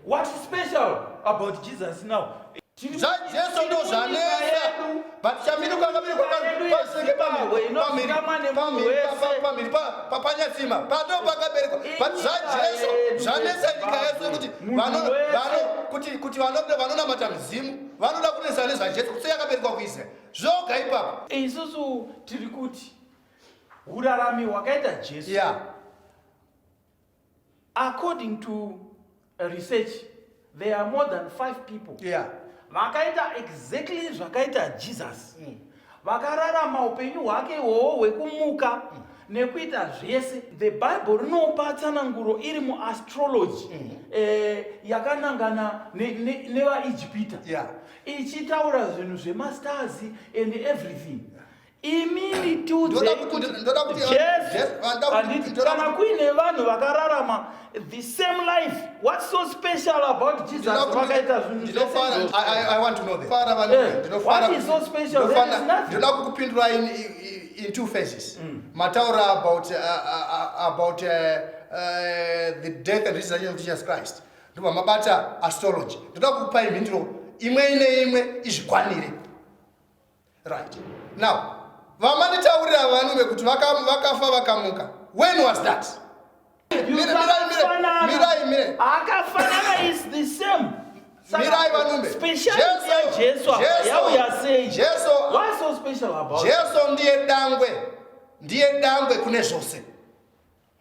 What is special about Jesus now? Jesus ndo zvanesa, but chamiruka kabiruka pasenge papanyasima pado pakaberekwa, but Jesus zvanesa nyika yesu kuti vanonamata mzimu vanoda kunesa nezvajesu kusei akaberekwa kuIsraeri zvoga ipapo. Isusu tiri kuti urarami hwakaita Jesu. Yeah. According to research, there are more than 5 people. Yeah. Vakaita exactly zvakaita Jesus. Vakararama upenyu hwake ihwohwo hwekumuka nekuita zvese. The Bible rinopa tsananguro iri muastrology yakanangana nevaIjipita. Yeah. Ichitaura zvinhu zvemastars and everything. Imini tudze kana kuine vanhu vakararama the same life. What's so special about Jesus? I want to know this. What is so special? There is nothing. In 2 phases. Mataura about the death and resurrection of Jesus Christ. Mabata astrology. Ndokupa imindiro imwe neimwe izvikwanire. Right. Now, vamanitaurira vanhu kuti vakafa vakamuka. When was that? Mirai. Akafanana is the same. Mirai vanumbe. Special Jesu. Yeah, we are saying. Jesu. What's so special about Jesu ndiye dangwe kune zvose.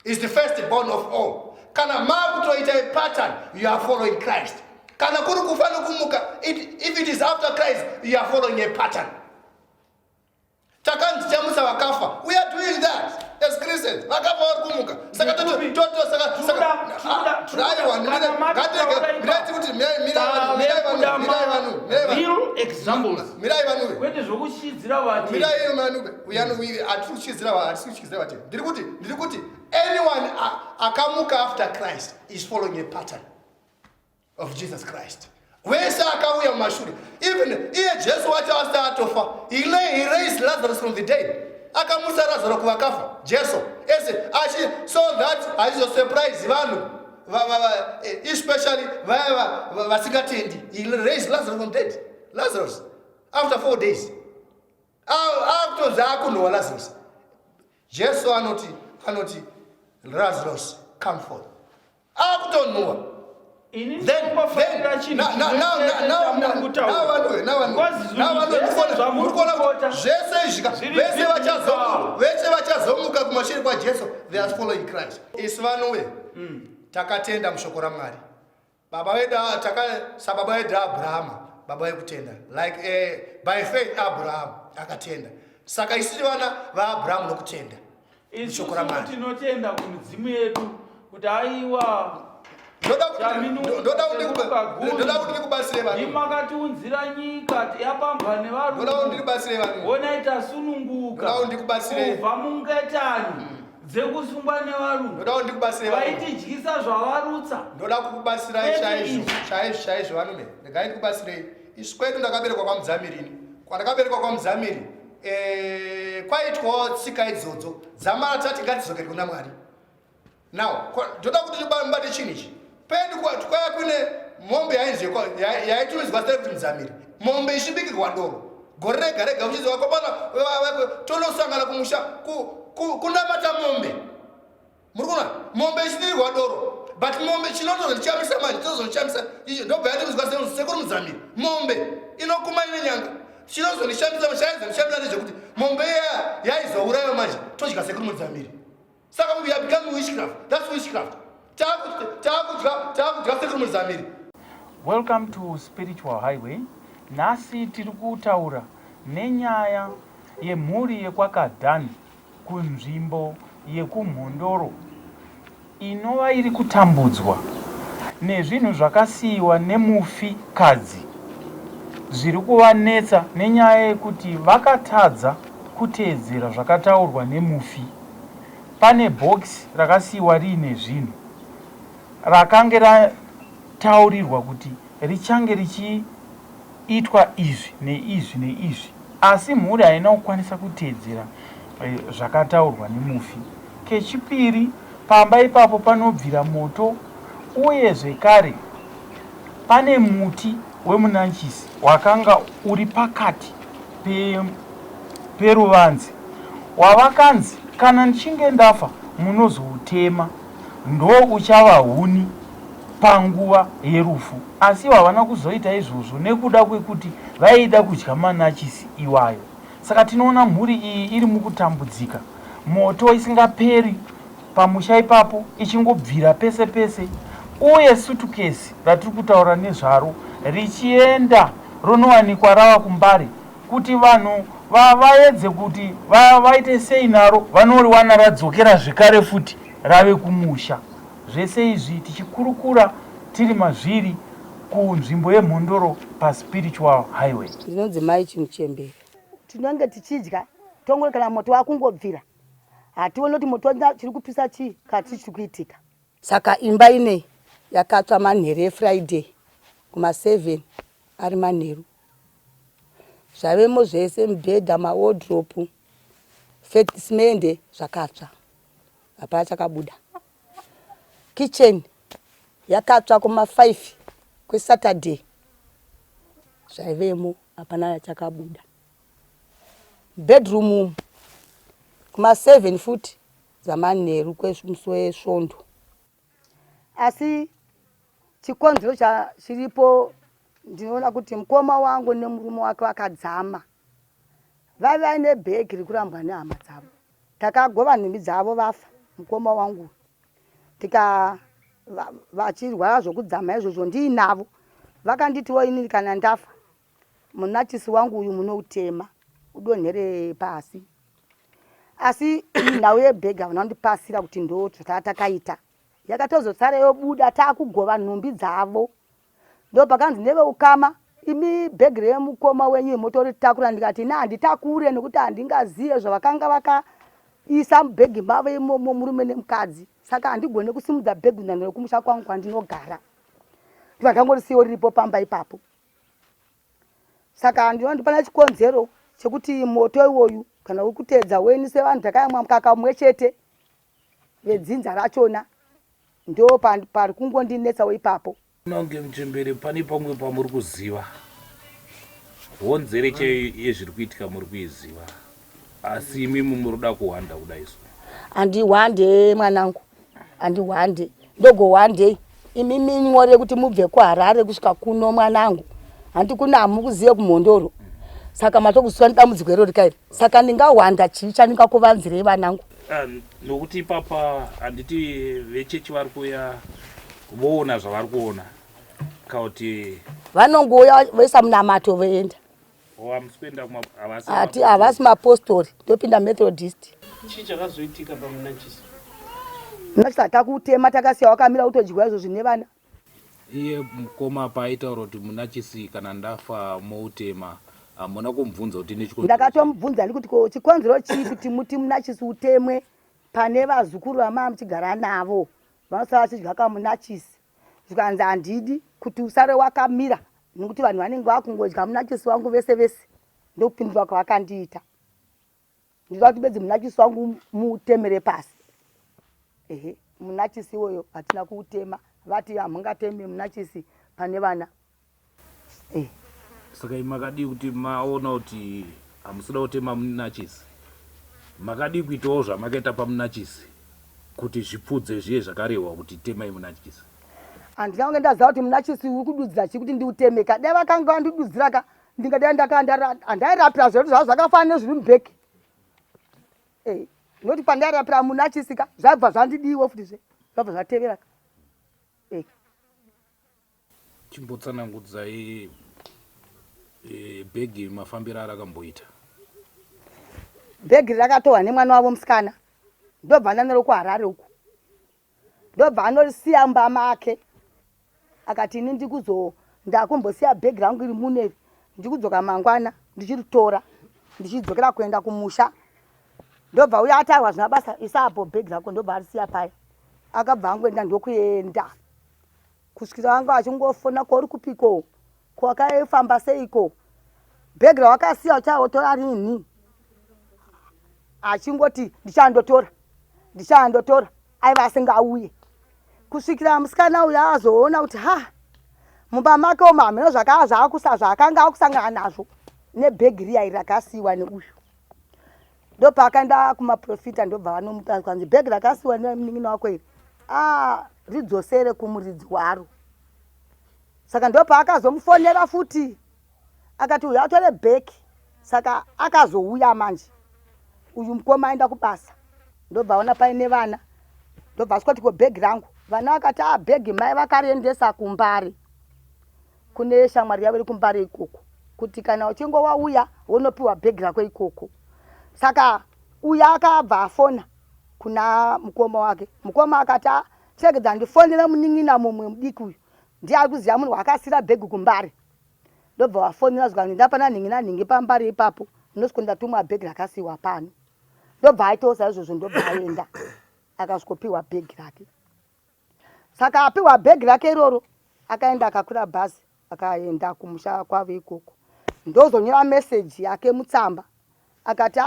Is the firstborn of all. Kana makutoita a pattern, you are following Christ. Kana kuri kufa nokumuka, if it is after Christ, you are following a pattern. Takanti chamusa wakafa. We are doing that as Christians. Wakafa warikumuka. Saka toto real examples. Mirai vanu. Kwete zvokushidzira vati. Mirai vanu. We are atikuchidzira vati. Ndiri kuti anyone akamuka after Christ is following a pattern of Jesus Christ. Wese akauya mumashure. Even iye Jesu wacho asatofa, he raised Lazarus from the dead. Akamusa Lazarus kuvakafa. Jesu so that is a surprise vanhu especially vasingatendi. He raised Lazarus from dead. Lazarus after 4 days. After zakunwa Lazarus. Jesu anoti Lazarus come forth. After Noah. Then they are following Christ. Isvanwe takatenda mushoko raMwari. Baba vedu sababa vedu Abraham, baba vekutenda. Like by faith Abraham akatenda. Saka isiri vana vaAbraham nokutenda. Mushoko raMwari. Tinotenda kumudzimu yedu kuti aiwa ndoda kuti ndikubatsire vanhu. Imakatiunzira nyika yapambwa nevarungu. Ndoda kuti ndibatsire vanhu. Wonaita sununguka. Ndoda kuti ndikubatsire. Kubva mungetani dzekusungwa nevarungu. Ndoda kuti ndikubatsire vanhu. Vaitidyisa zvavarutsa. Ndoda kukubatsira chaizvo vanhume. Regai ndikubatsirei. Isu kwedu ndakaberekwa kwaMudzamiri. Kwandakaberekwa kwaMudzamiri kwaitwawo tsika idzodzo dzamara tati ngatidzokere kuna Mwari. Now, ndoda kuti ndibate chinichi. Pedu kwaya kune mombe yaitumidzwa kuti Mudzamiri. Mombe ishibikirwa doro. Gore rega uchizwa kwapana tonosangana kumusha kunamata mombe. Murikuna mombe ishibikirwa doro. But mombe chinozochamisa manje tozochamisa ndobva yaitumidzwa sekuru Mudzamiri. Mombe inokuma ine nyanga. Chinozochamisa nezvekuti mombe yaizourayiwa manje todya sekuru Mudzamiri. Saka we are becoming witchcraft. That's witchcraft. Welcome to Spiritual Highway. Nasi tiri kutaura nenyaya yemhuri yekwakadhani kunzvimbo yekumhondoro inova iri kutambudzwa nezvinhu zvakasiyiwa nemufi kadzi zviri kuvanetsa nenyaya yekuti vakatadza kuteedzera zvakataurwa nemufi. Pane box rakasiyiwa riine zvinhu rakange rataurirwa kuti richange richiitwa izvi neizvi neizvi, asi mhuri haina kukwanisa kuteedzera zvakataurwa nemufi. Kechipiri, pamba ipapo panobvira moto, uye zvekare pane muti wemunanchisi wakanga uri pakati peruvanzi wavakanzi kana ndichinge ndafa munozoutema, ndo uchava huni panguva yerufu. Asi havana kuzoita izvozvo nekuda kwekuti vaida kudya manachisi iwayo. Saka tinoona mhuri iyi iri mukutambudzika, moto isingaperi pamusha ipapo ichingobvira pese pese, uye sutukesi ratiri kutaura nezvaro richienda ronowanikwa rava kumbare, kuti vanhu vaedze kuti vaite sei naro, vanoriwana radzokera zvekare futi rave kumusha. Zvese izvi tichikurukura tiri mazviri kunzvimbo yemhondoro paspiritual highway. Ndinonzi Mai Chimuchembere. Tinonge tichidya tongore kana moto wakungobvira, hationi kuti moto chiri kupisa chii kati chiri kuitika. Saka imba inei yakatsva manheru eFriday kuma7 ari manheru. Zvavemo zvese, mibhedha, mawardrobe, simende zvakatsva, hapana chakabuda. Kitchen yakatsva kuma5 kweSaturday, zvaivemo hapana chakabuda. Bedroom kuma7 futi zamanheru kwemusuwo wesvondo. Asi chikonzero chiripo, ndinoona kuti mukoma wangu nemurume wake vakadzama. Vave vaine bhegi rekurambwa nehama dzavo. Takagova nhumbi dzavo vafa, mukoma wangu. Vachirwara zvokudzama izvozvo ndiinavo. Vakanditiwo inini kana ndafa, munachisi wangu uyu munoutema, udonhere pasi. Asi nhau yebhegi havana kundipasira kuti ndo takaita. Yakatozotsara yobuda taakugova nhumbi dzavo. Ndo pakanzi neveukama, imi bhegi remukoma wenyu motoritakura. Ndikati handitakure nekuti handingazive zvavakanga vakaisa mubhegi mavo imomo murume nemukadzi. Saka handigone kusimudza bhegi ndanhiro kumusha kwangu kwandinogara. Vakangorisiwo riripo pamba ipapo. Saka ndinoona pana chikonzero chekuti moto iwoyu kana uri kuteedza weni sevanhu takayamwa mukaka mumwe chete vedzinza rachona, ndo pari kungondinetsawo ipapo. Nange Muchembere, pane pamwe pamuri kuziva honzere yezviri kuitika muri kuiziva, asi imimi muroda kuhwanda kudai so. Handihwande mwanangu, handihwande, ndogohwandei. Imimi nyore kuti mubve kuHarare kusvika kuno mwanangu, handi kuna hamukuzive kumhondoro. Saka matokuzwa ndambudziko iroro kairi. Saka ndingahwanda chii chandingakuvanzirei vanangu. Nokuti papa handiti vechechi vari kuya voona zvavari kuona kauti vanongouya voisa munamato voenda. Hati havasi mapostori, ndopinda Methodist. Chii chakazoitika pamunachisi? Munachisi hatakutema, takasiya wakamira kutodyiwa izvozvo nevana. Iye mukoma paaitaura kuti munachisi kana ndafa moutema, hamuna kumubvunza kuti nechikonzero? Ndakatomubvunza ndikuti ko chikonzero chii kuti muti munachisi utemwe pane vazukuru vamama muchigara navo vanosara vachidya kamunachisi. Zvikanzi handidi kuti usare wakamira nekuti vanhu vanenge vakungodya munachisi wangu vese vese. Ndokupindura kwavakandiita. Ndinoda kuti bedzi munachisi wangu muutemere pasi. Ehe, munachisi iwoyo hatina kuutema. Vati hamungatemi munachisi pane vana. Saka makadi kuti maona kuti hamusida kutema munachisi, makadi kuitawo zvamakaita pamunachisi kuti zvipfudze zviye zvakarehwa kuti temai munachisi? Handina kunge ndaziva kuti munachisi uri kududzira chii kuti ndiutemeka. Dai vakanga vandidudzira ndingadai handairapira zvedu zvavo zvakafanana nezviri mubhegi. Noti pandairapira munachisi zvabva zvandidiwo futi zvabva zvatevera. Chimbotsanangudzai bhegi mafambiro arakamboita. Bhegi rakatorwa nemwana wavo musikana, ndobva ndanero kuHarare uku. Ndobva anorisiya mumba make akati ini ndakumbosiya bhegi rangu iri muneri, ndikudzoka mangwana ndichiritora ndichidzokera kuenda kumusha. Ndobva uya atarwa zvina basa, isapo bhegi rako, ndobva arisiya paya. Akabva angoenda ndokuenda kusvikira vanga vachingofona ko uri kupiko, ko wakaifamba seiko, bhegi rawakasiya uchaotora rini? Achingoti ndichandotora. aiva asingauye kusvikira musikana uya azoona kuti mumba make umu hameno zvakanga akusangana nazvo nebhegi riya iri rakasiyiwa neuyu. Ndopaakaenda kumaprofita ndobva vanomuta kwanzi bhegi rakasiyiwa nemunin'ina wako iri ridzosere kumuridzi waro. Saka ndopaakazomufonera futi akati uyu atore bhegi. Saka akazouya manje uyu mukoma aenda kubasa ndobva aona paine vana ndobva aswati ko bhegi rangu. Vana vakati bhegi mai vakariendesa kuMbare kune shamwari yavo iri kuMbare ikoko kuti kana uchinge wauya wonopiwa bhegi rako ikoko. Saka uya akabva afona kuna mukoma wake. Mukoma akati chegedza ndifonere munin'ina mumwe mudiki uyu ndiye ari kuziva munhu wakasira bhegi kuMbare. Ndobva wafonera zvikati ndapana nin'ina nhingi paMbare ipapo ndinosvika ndatumwa bhegi rakasiyiwa pano. Ndobva aitosa izvozvo ndobva aenda akasvikopiwa bhegi rake. Saka apiwa bhegi rake iroro akaenda akakwira bhazi akaenda kumusha kwavo ikoko. Ndozonyora meseji yake mutsamba akati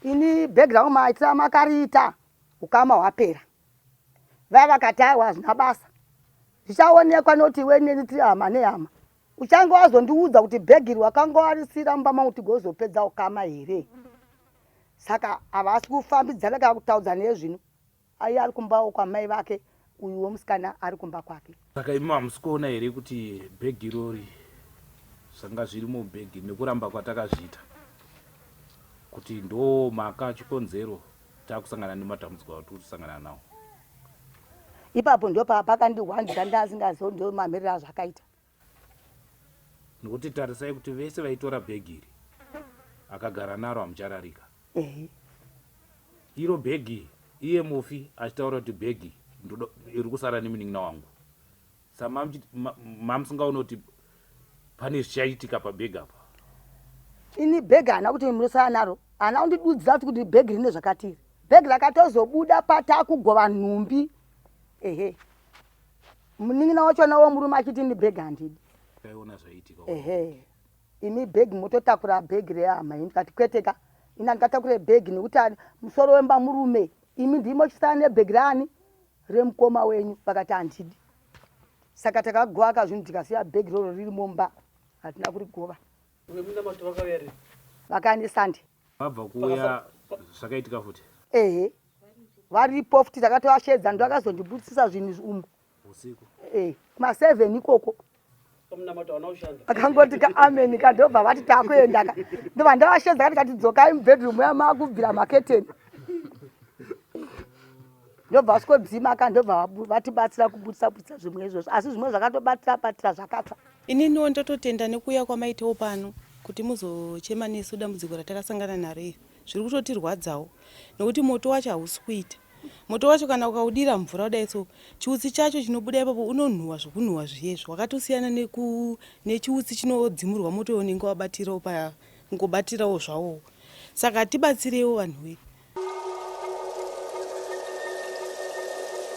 ini bhegi rangu maitira makariita ukama hwapera. Vaya vakati hazvina basa zvichaonekwa noti iwe neni tiri hama nehama. Uchange wazondiudza kuti bhegi iri wakanga warisira mumba mangu tigozopedza ukama here. Saka havasi kufambidzana kana kutaudza nezvino. Aiye ari kumbawo kwamai vake uyu womusikana ari kumba kwake. Saka imi hamusi kuona here kuti bhegi irori zvanga zviri mubhegi nekuramba kwatakazviita kuti ndo maka chikonzero takusangana nematambudziko atiri kusangana nawo. Ipapo ndopapakandihwandira ndasingazivi ndo mamiriro azvakaita. Nokuti tarisai kuti vese vaitora bhegi iri akagara naro hamuchararika. Iro bhegi iye mufi achitaura kuti bhegi iri kusara nemunin'ina wangu. Sa mamusingaona kuti pane zvichaitika pabhegi apa. Ini bhegi hana kuti munosara naro hana kundidudzira kuti bhegi rine zvakatiri. Bhegi rakatozobuda patakugova nhumbi. Munin'ina wachona womurume achiti ni bhegi handidi. Taiona zvaitika. Imi bhegi mototakura bhegi rehama ndikati kweteka ina ndikatakure bhegi nekuti musoro wemba murume imi ndimo chisara nebhegi rani remukoma wenyu. Vakati handidi. Saka takagova kazvinhu tikasiya bhegi roro riri mumba hatina kurigova. Vakanisande Vabva kuuya zvakaitika futi. Varipo futi takatovashedza ndo akazondibutsisa zvinhu umu usiku. kuma7 ikoko akangoti amen kandobva vati takuenda ndobva ndavashedza kati katidzokai mubhedroom yamakubvira maketeni. Ndobva vasikodzima kandobva vatibatsira kubutsa zvimwe izvozvo asi zvimwe zvakatobatira zvakatsva. Ininiwo ndototenda nekuuya kwamaitewo pano kuti muzochema nesu dambudziko ratakasangana naro iri. Zviri kutotirwadzawo nokuti moto wacho hausi kuita. Moto wacho kana ukaudira mvura kudai so chiutsi chacho chinobuda ipapo unonhuwa zvokunhuwa zviyezvo. Wakatosiyana nechiutsi chinodzimurwa moto unenge wabatirawo ngobatirawo zvawo. Saka tibatsirewo vanhu vedu.